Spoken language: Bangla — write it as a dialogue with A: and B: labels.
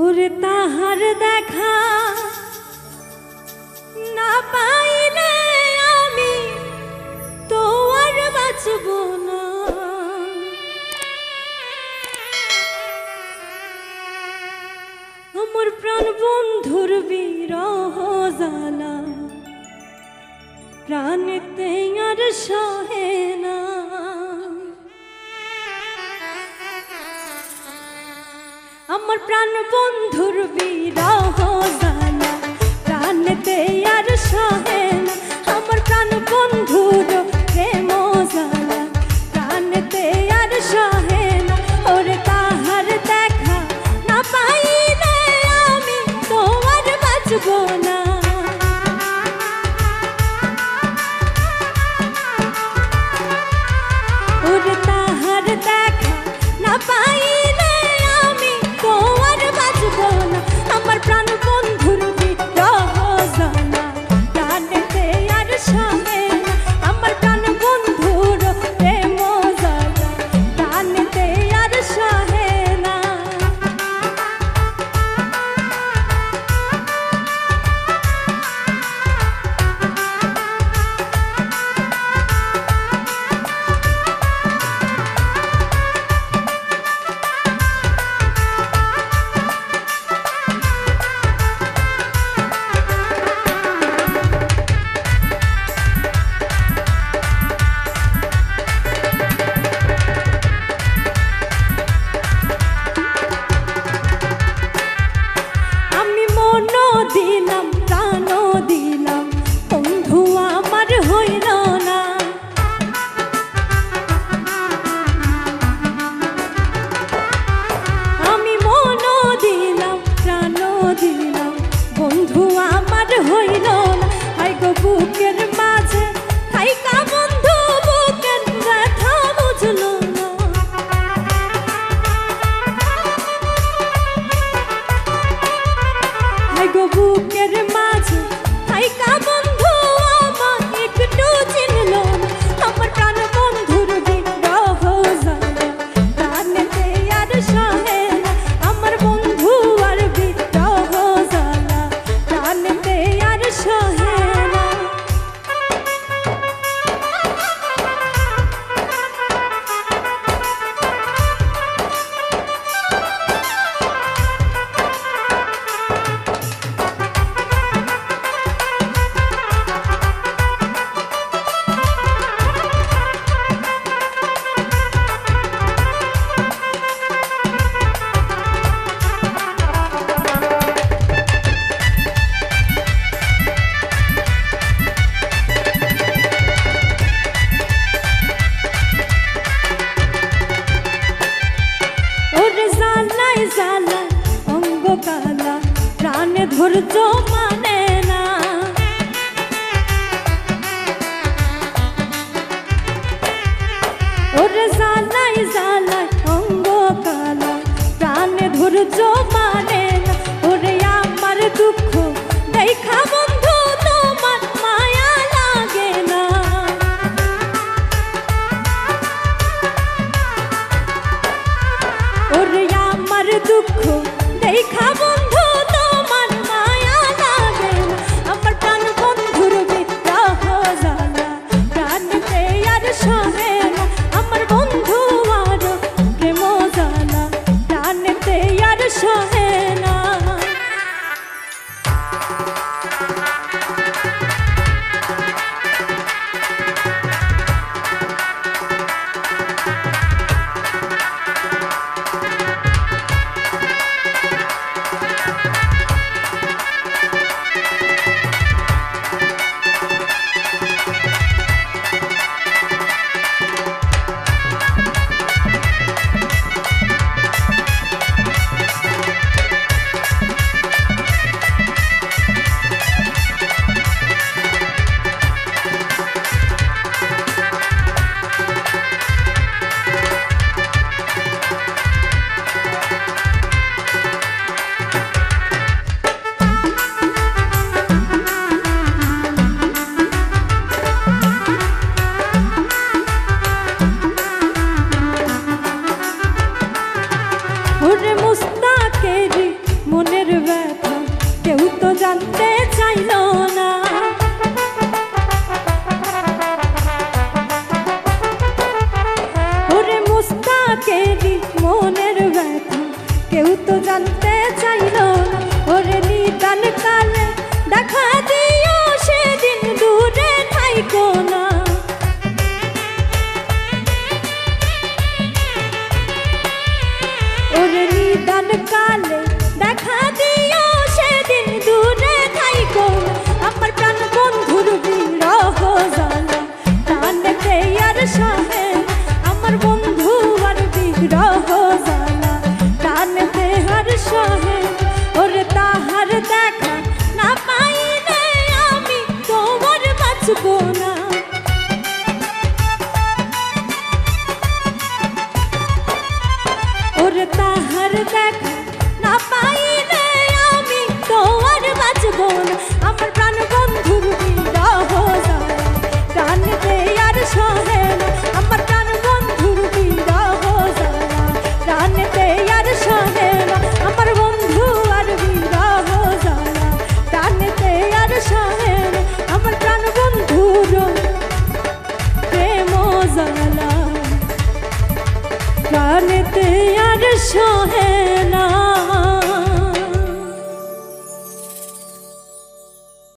A: ওরে তাহার দেখা না পাইলে আমি তো আর বাঁচব না। আমার প্রাণ বন্ধুর বিরহ জ্বালা প্রাণেতে আর সহে না। আমার প্রাণ বন্ধুর বিরহ জ্বালা প্রাণেতে আর সহে না। আমার প্রাণ বন্ধুর প্রেম জ্বালা প্রাণেতে আর সহে না। ওরে তাহার দেখা না পাইলে আমি তো আর বাঁচব না। ওরে তাহার দেখা না পাইলে আমি তো আর বাঁচব না। আমার প্রাণ বন্ধুর বিরহ জ্বালা প্রাণেতে আর সহে না। আমার প্রাণ বন্ধুর প্রেম জ্বালা প্রাণেতে আর সহে না। দিলাম প্রাণ দিলাম বন্ধু আমার হইল না। আমি মন দিলাম প্রাণ দিলাম বন্ধু আমার হইল না। আই গো বুকের মাঝে থাইকা বন্ধু বুকের ব্যথা বুঝলো না। আই গো বুকের মাঝে থাইকা বন্ধু আমার একটু চিনল না। আমার প্রাণ বন্ধুর বিরহ জ্বালা প্রাণেতে আর সহে না। আমার বন্ধু আর বিরহ জ্বালা প্রাণেতে আর সহে না। জ্বালা অঙ্গ কালা প্রাণে ধৈর্য মানে না। ওরে জ্বালাই জ্বালাই অঙ্গ কালা প্রাণে ধৈর্য মানে না। ওরে আমার দুঃখ দেখা বন্ধু তোমার মায়া লাগে না। ওরে আমার দুঃখ দেখা বন্ধু তোমার মায়া লাগে না। আমার প্রাণ বন্ধুর বিরহ জ্বালা প্রাণেতে আর সহে না। আমার বন্ধু আর প্রেম জ্বালা প্রাণেতে আর সহে না। কালে দেখা দিও সেদিন দূরে থাইকো আমার প্রাণ বন্ধুর বিরহ জ্বালা টানেতে আর সহে আমার বন্ধু আর বিরহ জ্বালা টানেতে আর সহে ওরে তাহার দেখা না পাইলে আমি তোমার বাঁচবো না ওরে তাহার দেখা না পাইলে আমি তোমার বাঁচবো না আমার প্রাণ বন্ধুর বিরহ জ্বালা টানেতে আর সহে না আমার প্রাণ বন্ধুর বিরহ জ্বালা টানেতে আর সহে না আমার বন্ধু আর বিরহ জ্বালা টানেতে আর সহে না আমার প্রাণ বন্ধুর প্রেম জ্বালা টানেতে আর সহে